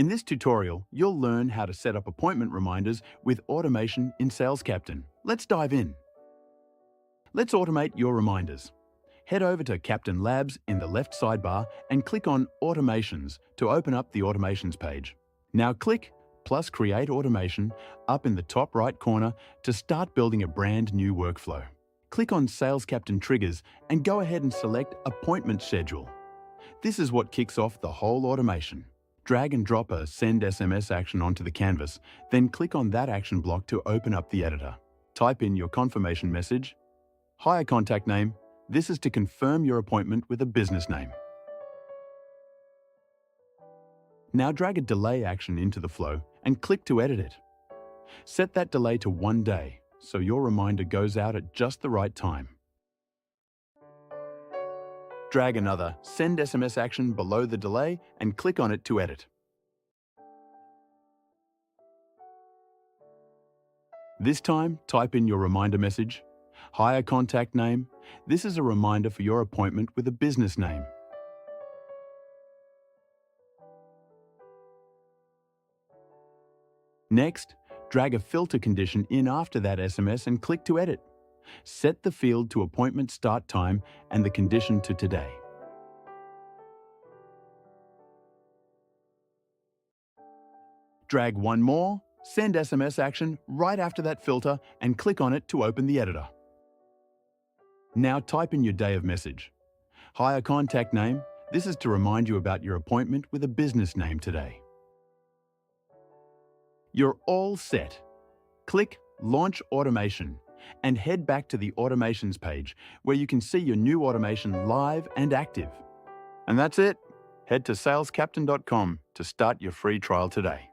In this tutorial, you'll learn how to set up appointment reminders with automation in SalesCaptain. Let's dive in. Let's automate your reminders. Head over to Captain Labs in the left sidebar and click on Automations to open up the Automations page. Now click plus Create Automation up in the top right corner to start building a brand new workflow. Click on SalesCaptain Triggers and go ahead and select Appointment Schedule. This is what kicks off the whole automation. Drag and drop a Send SMS action onto the canvas, then click on that action block to open up the editor. Type in your confirmation message. Hire contact name. This is to confirm your appointment with a business name. Now drag a delay action into the flow and click to edit it. Set that delay to 1 day, so your reminder goes out at just the right time. Drag another Send SMS action below the delay and click on it to edit. This time, type in your reminder message. Hire contact name. This is a reminder for your appointment with a business name. Next, drag a filter condition in after that SMS and click to edit. Set the field to appointment start time and the condition to today. Drag one more Send SMS action right after that filter and click on it to open the editor. Now type in your day of message. Hire contact name. This is to remind you about your appointment with a business name today. You're all set. Click Launch Automation and head back to the Automations page where you can see your new automation live and active. And that's it. Head to salescaptain.com to start your free trial today.